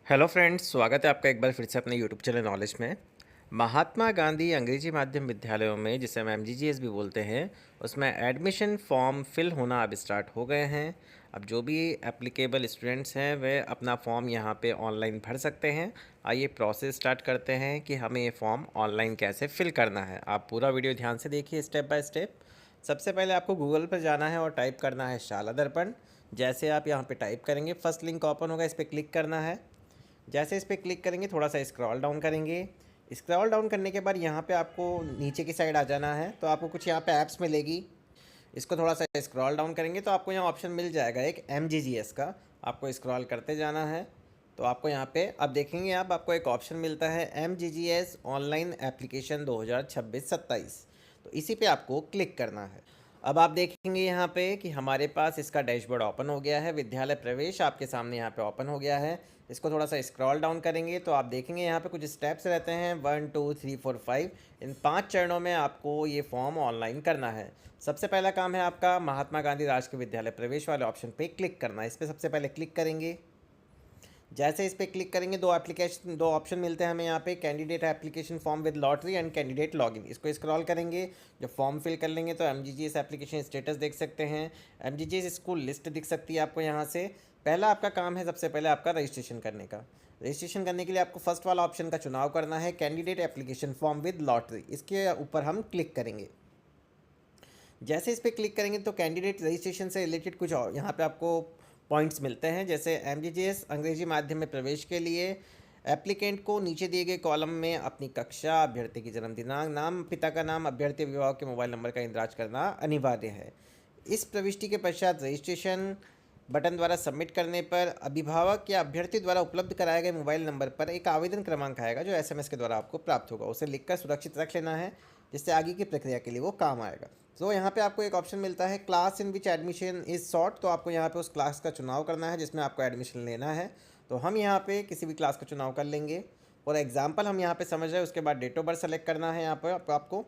Hello friends, स्वागत है आपका एक बार फिर से अपने यूट्यूब चैनल नॉलेज में। महात्मा गांधी अंग्रेजी माध्यम विद्यालयों में, जिसे हम एमजीजीएस भी बोलते हैं, उसमें एडमिशन फॉर्म फिल होना अब स्टार्ट हो गए हैं। अब जो भी एप्लीकेबल स्टूडेंट्स हैं वे अपना फॉर्म यहाँ पे ऑनलाइन भर सकते हैं। आइए प्रोसेस स्टार्ट करते हैं कि हमें ये फॉर्म ऑनलाइन कैसे फिल करना है। आप पूरा वीडियो ध्यान से देखिए स्टेप बाय स्टेप। सबसे पहले आपको गूगल पर जाना है और टाइप करना है शाला दर्पण। जैसे आप यहाँ पे टाइप करेंगे फर्स्ट लिंक ओपन होगा, इस पर क्लिक करना है। जैसे इस पर क्लिक करेंगे थोड़ा सा स्क्रॉल डाउन करेंगे। स्क्रॉल डाउन करने के बाद यहाँ पे आपको नीचे की साइड आ जाना है, तो आपको कुछ यहाँ पे ऐप्स मिलेगी। इसको थोड़ा सा स्क्रॉल डाउन करेंगे तो आपको यहाँ ऑप्शन मिल जाएगा एक एमजीजीएस का। आपको स्क्रॉल करते जाना है तो आपको यहाँ पे अब देखेंगे आपको एक ऑप्शन मिलता है एमजीजीएस ऑनलाइन एप्लीकेशन 2026-27। तो इसी पे आपको क्लिक करना है। अब आप देखेंगे यहाँ पे कि हमारे पास इसका डैशबोर्ड ओपन हो गया है। विद्यालय प्रवेश आपके सामने यहाँ पे ओपन हो गया है। इसको थोड़ा सा स्क्रॉल डाउन करेंगे तो आप देखेंगे यहाँ पे कुछ स्टेप्स रहते हैं 1 2 3 4 5। इन 5 चरणों में आपको ये फॉर्म ऑनलाइन करना है। सबसे पहला काम है आपका महात्मा गांधी राजकीय विद्यालय प्रवेश वाले ऑप्शन पे क्लिक करना है। इस पर सबसे पहले क्लिक करेंगे। जैसे इस पर क्लिक करेंगे दो ऑप्शन मिलते हैं हमें यहाँ पे, candidate application form with lottery and candidate login. इसको स्क्रॉल करेंगे, जब फॉर्म फिल कर लेंगे तो एमजीजीएस एप्लीकेशन स्टेटस देख सकते हैं। एमजीजीएस स्कूल लिस्ट दिख सकती है आपको यहाँ से। पहला आपका काम है सबसे पहले आपका रजिस्ट्रेशन करने का। रजिस्ट्रेशन करने के लिए आपको फर्स्ट वाला ऑप्शन का चुनाव करना है, candidate application form with lottery. इसके ऊपर हम क्लिक करेंगे। जैसे इस पर क्लिक करेंगे तो कैंडिडेट रजिस्ट्रेशन से रिलेटेड कुछ और यहाँ पे आपको पॉइंट्स मिलते हैं, जैसे एमजीजीएस अंग्रेजी माध्यम में प्रवेश के लिए एप्लीकेंट को नीचे दिए गए कॉलम में अपनी कक्षा, अभ्यर्थी की जन्म दिनांक, नाम, पिता का नाम, अभ्यर्थी अभिभावक के मोबाइल नंबर का इंदराज करना अनिवार्य है। इस प्रविष्टि के पश्चात रजिस्ट्रेशन बटन द्वारा सबमिट करने पर अभिभावक या अभ्यर्थी द्वारा उपलब्ध कराए गए मोबाइल नंबर पर एक आवेदन क्रमांक आएगा जो एसएमएस के द्वारा आपको प्राप्त होगा। उसे लिखकर सुरक्षित रख लेना है, जिससे आगे की प्रक्रिया के लिए वो काम आएगा। तो यहाँ पे आपको एक ऑप्शन मिलता है class in which admission is sought. तो आपको यहाँ पे उस क्लास का चुनाव करना है जिसमें आपको एडमिशन लेना है। तो हम यहाँ पे किसी भी क्लास का चुनाव कर लेंगे। फॉर एग्जाम्पल हम यहाँ पे समझ रहे हैं, उसके बाद डेट ऑफ बर्थ सेलेक्ट करना है यहाँ पर आपको।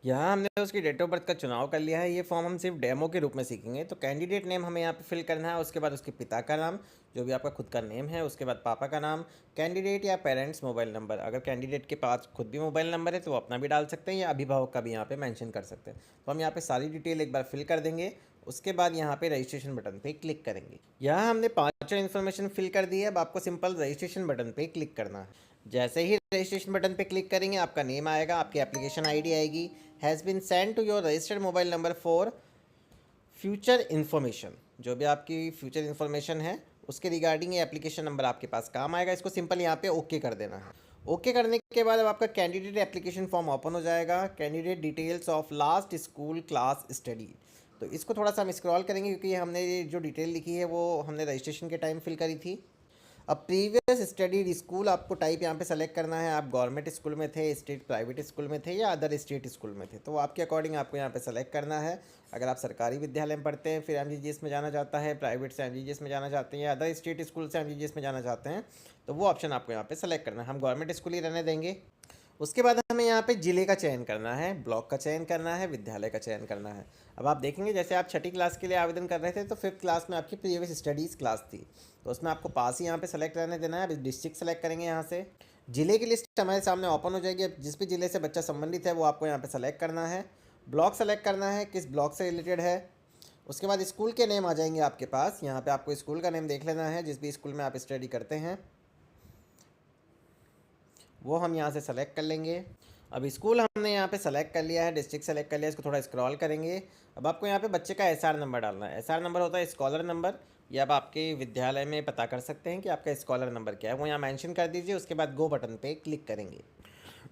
यहाँ हमने उसकी डेट ऑफ बर्थ का चुनाव कर लिया है। ये फॉर्म हम सिर्फ डेमो के रूप में सीखेंगे। तो कैंडिडेट नेम हमें यहाँ पे फिल करना है, उसके बाद उसके पिता का नाम जो भी आपका खुद का नेम है, उसके बाद पापा का नाम, कैंडिडेट या पेरेंट्स मोबाइल नंबर। अगर कैंडिडेट के पास खुद भी मोबाइल नंबर है तो वो अपना भी डाल सकते हैं या अभिभावक का भी यहाँ पे मेंशन कर सकते हैं। तो हम यहाँ पे सारी डिटेल एक बार फिल कर देंगे। उसके बाद यहाँ पे रजिस्ट्रेशन बटन पे क्लिक करेंगे। यहाँ हमने पांचों इन्फॉर्मेशन फिल कर दी है। अब आपको सिंपल रजिस्ट्रेशन बटन पे क्लिक करना है। जैसे ही रजिस्ट्रेशन बटन पे क्लिक करेंगे आपका नेम आएगा, आपकी एप्लीकेशन आईडी आएगी, has been send to your registered mobile number for future information. जो भी आपकी फ्यूचर इन्फॉर्मेशन है उसके रिगार्डिंग ये एप्लीकेशन नंबर आपके पास काम आएगा। इसको सिंपल यहाँ पे ओके कर देना है। ओके करने के बाद अब आपका कैंडिडेट एप्लीकेशन फॉर्म ओपन हो जाएगा, candidate details of last school class study. तो इसको थोड़ा सा हम स्क्रॉल करेंगे क्योंकि हमने जो डिटेल लिखी है वो हमने रजिस्ट्रेशन के टाइम फिल करी थी। अब प्रीवियस स्टडी स्कूल आपको टाइप यहाँ पे सेलेक्ट करना है। आप गवर्नमेंट स्कूल में थे, स्टेट प्राइवेट स्कूल में थे या अदर स्टेट स्कूल में थे, तो आपके अकॉर्डिंग आपको यहाँ पे सेलेक्ट करना है। अगर आप सरकारी विद्यालय में पढ़ते हैं फिर एमजीजीएस में जाना चाहता है, प्राइवेट से एमजीजीएस में जाना चाहते हैं या अदर स्टेट स्कूल से एमजीजीएस में जाना चाहते हैं, तो वो ऑप्शन आपको यहाँ पे सेलेक्ट करना है। हम गवर्नमेंट स्कूल ही रहने देंगे। उसके बाद हमें यहाँ पे जिले का चयन करना है, ब्लॉक का चयन करना है, विद्यालय का चयन करना है। अब आप देखेंगे जैसे आप छठी क्लास के लिए आवेदन कर रहे थे तो 5th क्लास में आपकी प्रीवियस स्टडीज़ क्लास थी, तो उसमें आपको पास ही यहाँ पे सेलेक्ट रहने देना है। अब डिस्ट्रिक्ट सेलेक्ट करेंगे यहाँ से। जिले की लिस्ट हमारे सामने ओपन हो जाएगी। अब जिस भी जिले से बच्चा संबंधित है वो आपको यहाँ पे सेलेक्ट करना है। ब्लॉक सेलेक्ट करना है, किस ब्लॉक से रिलेटेड है। उसके बाद स्कूल के नेम आ जाएंगे आपके पास। यहाँ पे आपको स्कूल का नेम देख लेना है, जिस भी स्कूल में आप स्टडी करते हैं वो हम यहाँ से सेलेक्ट कर लेंगे। अब स्कूल हमने यहाँ पे सेलेक्ट कर लिया है, डिस्ट्रिक्ट सेलेक्ट कर लिया। इसको थोड़ा स्क्रॉल करेंगे। अब आपको यहाँ पे बच्चे का एसआर नंबर डालना है। एसआर नंबर होता है स्कॉलर नंबर। या आप आपके विद्यालय में पता कर सकते हैं कि आपका स्कॉलर नंबर क्या है, वो यहाँ मेंशन कर दीजिए। उसके बाद गो बटन पे क्लिक करेंगे।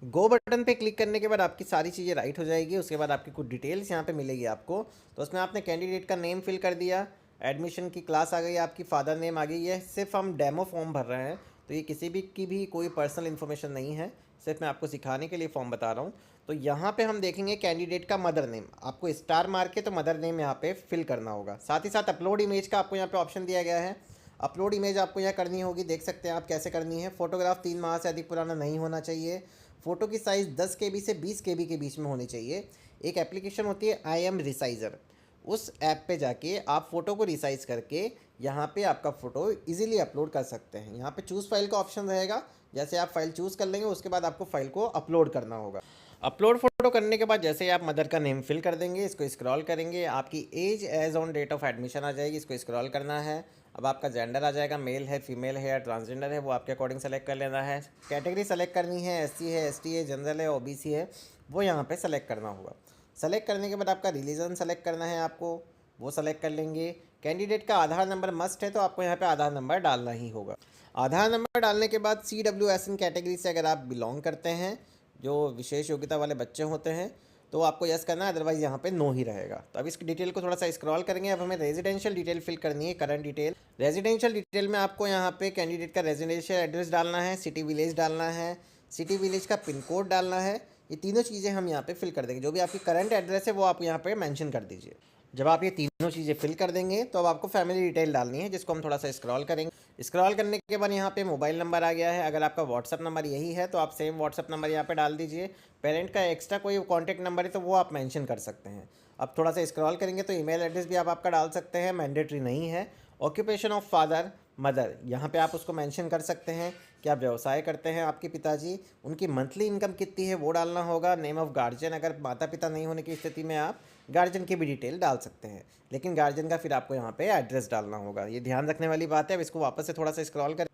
गो बटन पे क्लिक करने के बाद आपकी सारी चीज़ें राइट हो जाएगी। उसके बाद आपकी कुछ डिटेल्स यहाँ पे मिलेगी आपको। तो उसमें आपने कैंडिडेट का नेम फिल कर दिया, एडमिशन की क्लास आ गई, आपकी फादर नेम आ गई। ये सिर्फ हम डेमो फॉर्म भर रहे हैं, तो ये किसी भी की भी कोई पर्सनल इन्फॉर्मेशन नहीं है, सिर्फ मैं आपको सिखाने के लिए फॉर्म बता रहा हूँ। तो यहाँ पे हम देखेंगे कैंडिडेट का मदर नेम, आपको स्टार मार के तो मदर नेम यहाँ पे फिल करना होगा। साथ ही साथ अपलोड इमेज का आपको यहाँ पे ऑप्शन दिया गया है। अपलोड इमेज आपको यहाँ करनी होगी, देख सकते हैं आप कैसे करनी है। फोटोग्राफ 3 माह से अधिक पुराना नहीं होना चाहिए। फ़ोटो की साइज़ 10 KB से 20 KB के बीच में होनी चाहिए। एक एप्लीकेशन होती है IM रिसाइज़र, उस ऐप पे जाके आप फ़ोटो को रिसाइज़ करके यहाँ पे आपका फ़ोटो इजीली अपलोड कर सकते हैं। यहाँ पे चूज़ फाइल का ऑप्शन रहेगा। जैसे आप फाइल चूज़ कर लेंगे उसके बाद आपको फाइल को अपलोड करना होगा। अपलोड फ़ोटो करने के बाद जैसे ही आप मदर का नेम फिल कर देंगे, इसको स्क्रॉल करेंगे, आपकी age age on date of admission आ जाएगी, इसको स्क्रॉल करना है। अब आपका जेंडर आ जाएगा, मेल है, फीमेल है या ट्रांसजेंडर है, वो आपके अकॉर्डिंग सेलेक्ट कर लेना है। कैटेगरी सेलेक्ट करनी है, एससी है, एसटी है, जनरल है, ओबीसी है, वो यहाँ पे सेलेक्ट करना होगा। सेलेक्ट करने के बाद आपका रिलीजन सेलेक्ट करना है आपको, वो सेलेक्ट कर लेंगे। कैंडिडेट का आधार नंबर मस्ट है, तो आपको यहाँ पे आधार नंबर डालना ही होगा। आधार नंबर डालने के बाद CWSN कैटेगरी से अगर आप बिलोंग करते हैं, जो विशेष योग्यता वाले बच्चे होते हैं, तो आपको यस करना है, अदरवाइज़ यहाँ पे नो ही रहेगा। तो अब इसकी डिटेल को थोड़ा सा स्क्रॉल करेंगे। अब हमें रेजिडेंशियल डिटेल फिल करनी है, करंट डिटेल। रेजिडेंशियल डिटेल में आपको यहाँ पे कैंडिडेट का रेजिडेंशियल एड्रेस डालना है, सिटी विलेज डालना है, सिटी विलेज का पिन कोड डालना है। ये तीनों चीज़ें हम यहाँ पे फिल कर देंगे। जो भी आपकी करंट एड्रेस है वो आप यहाँ पे मेंशन कर दीजिए। जब आप ये तीनों चीज़ें फिल कर देंगे तो अब आपको फैमिली डिटेल डालनी है, जिसको हम थोड़ा सा स्क्रॉल करेंगे। स्क्रॉल करने के बाद यहाँ पे मोबाइल नंबर आ गया है। अगर आपका व्हाट्सअप नंबर यही है तो आप सेम व्हाट्सअप नंबर यहाँ पे डाल दीजिए। पेरेंट का एक्स्ट्रा कोई कॉन्टैक्ट नंबर है तो वो आप मेंशन कर सकते हैं। अब थोड़ा सा स्क्रॉल करेंगे तो ईमेल एड्रेस भी आप आपका डाल सकते हैं, मैंडेटरी नहीं है। ऑक्यूपेशन ऑफ फादर मदर, यहाँ पे आप उसको मेंशन कर सकते हैं। क्या व्यवसाय करते हैं आपके पिताजी, उनकी मंथली इनकम कितनी है वो डालना होगा। नेम ऑफ गार्जियन, अगर माता पिता नहीं होने की स्थिति में आप गार्जियन की भी डिटेल डाल सकते हैं, लेकिन गार्जियन का फिर आपको यहाँ पे एड्रेस डालना होगा। ये ध्यान रखने वाली बात है। अब इसको वापस से थोड़ा सा स्क्रॉल करें।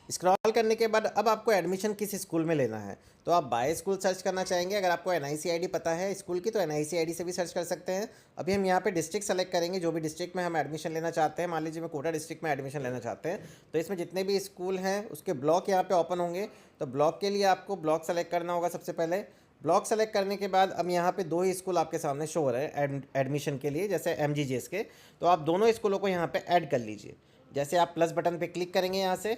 स्क्रॉल करने के बाद अब आपको एडमिशन किस स्कूल में लेना है, तो आप बाय स्कूल सर्च करना चाहेंगे। अगर आपको NIC ID पता है स्कूल की तो NIC ID से भी सर्च कर सकते हैं। अभी हम यहाँ पे डिस्ट्रिक्ट सेलेक्ट करेंगे, जो भी डिस्ट्रिक्ट में हम एडमिशन लेना चाहते हैं। मान लीजिए मैं कोटा डिस्ट्रिक्ट में एडमिशन लेना चाहते हैं, तो इसमें जितने भी स्कूल हैं उसके ब्लॉक यहाँ पे ओपन होंगे। तो ब्लॉक के लिए आपको ब्लॉक सेलेक्ट करना होगा सबसे पहले। ब्लॉक सेलेक्ट करने के बाद अब यहाँ पे दो ही स्कूल आपके सामने शो हो रहे हैं एडमिशन के लिए, जैसे MGGS के। तो आप दोनों स्कूलों को यहाँ पे ऐड कर लीजिए। जैसे आप प्लस बटन पे क्लिक करेंगे, यहाँ से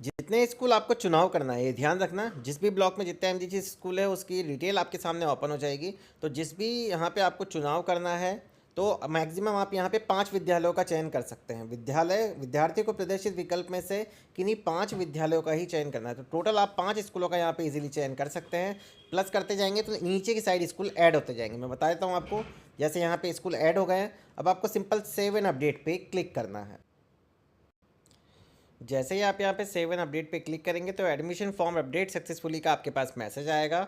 जितने स्कूल आपको चुनाव करना है, ये ध्यान रखना, जिस भी ब्लॉक में जितने MGGS स्कूल है उसकी डिटेल आपके सामने ओपन हो जाएगी। तो जिस भी यहाँ पे आपको चुनाव करना है तो मैक्सिमम आप यहाँ पे 5 विद्यालयों का चयन कर सकते हैं। विद्यार्थी को प्रदर्शित विकल्प में से किन्हीं 5 विद्यालयों का ही चयन करना है। तो टोटल आप 5 स्कूलों का यहाँ पे इजीली चयन कर सकते हैं। प्लस करते जाएंगे तो नीचे की साइड स्कूल ऐड होते जाएंगे। मैं बता देता हूँ आपको। जैसे यहाँ पे स्कूल ऐड हो गए हैं, अब आपको सिंपल सेव एंड अपडेट पे क्लिक करना है। जैसे ही आप यहाँ पे सेव एंड अपडेट पे क्लिक करेंगे तो एडमिशन फॉर्म अपडेट सक्सेसफुली का आपके पास मैसेज आएगा।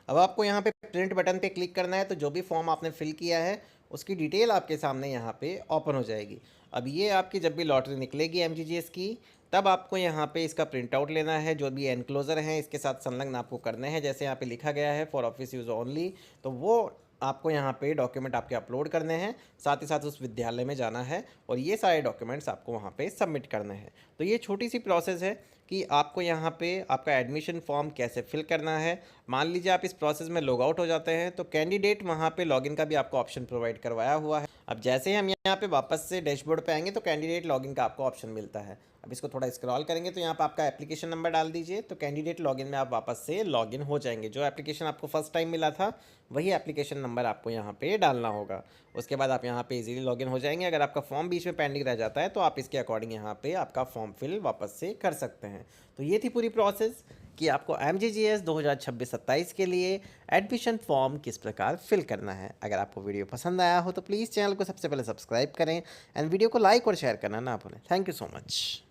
अब आपको यहाँ पे प्रिंट बटन पे क्लिक करना है, तो जो भी फॉर्म आपने फिल किया है उसकी डिटेल आपके सामने यहाँ पे ओपन हो जाएगी। अब ये आपकी जब भी लॉटरी निकलेगी MGGS की, तब आपको यहाँ पे इसका प्रिंट आउट लेना है। जो भी एनक्लोजर हैं इसके साथ संलग्न आपको करने हैं। जैसे यहाँ पे लिखा गया है फॉर ऑफिस यूज़ ओनली, तो वो आपको यहाँ पे डॉक्यूमेंट आपके अपलोड करने हैं। साथ ही साथ उस विद्यालय में जाना है और ये सारे डॉक्यूमेंट्स आपको वहाँ पे सबमिट करने हैं। तो ये छोटी सी प्रोसेस है कि आपको यहाँ पे आपका एडमिशन फॉर्म कैसे फिल करना है। मान लीजिए आप इस प्रोसेस में लॉग आउट हो जाते हैं तो कैंडिडेट वहाँ पे लॉगिन का भी आपको ऑप्शन प्रोवाइड करवाया हुआ है। अब जैसे ही हम यहाँ पे वापस से डैशबोर्ड पे आएंगे तो कैंडिडेट लॉगिन का आपको ऑप्शन मिलता है। अब इसको थोड़ा स्क्रॉल करेंगे तो यहाँ पर आपका एप्लीकेशन नंबर डाल दीजिए, तो कैंडिडेट लॉगिन में आप वापस से लॉगिन हो जाएंगे। जो एप्लीकेशन आपको फर्स्ट टाइम मिला था वही एप्लीकेशन नंबर आपको यहाँ पे डालना होगा। उसके बाद आप यहाँ पे इजीली लॉगिन हो जाएंगे। अगर आपका फॉर्म बीच में पेंडिंग रह जाता है तो आप इसके अकॉर्डिंग यहाँ पे आपका फॉर्म फिल वापस से कर सकते हैं। तो ये थी पूरी प्रोसेस कि आपको MGGS 2026-27 के लिए एडमिशन फॉर्म किस प्रकार फिल करना है। अगर आपको वीडियो पसंद आया हो तो प्लीज़ चैनल को सबसे पहले सब्सक्राइब करें एंड वीडियो को लाइक और शेयर करना ना भूलें। Thank you so much.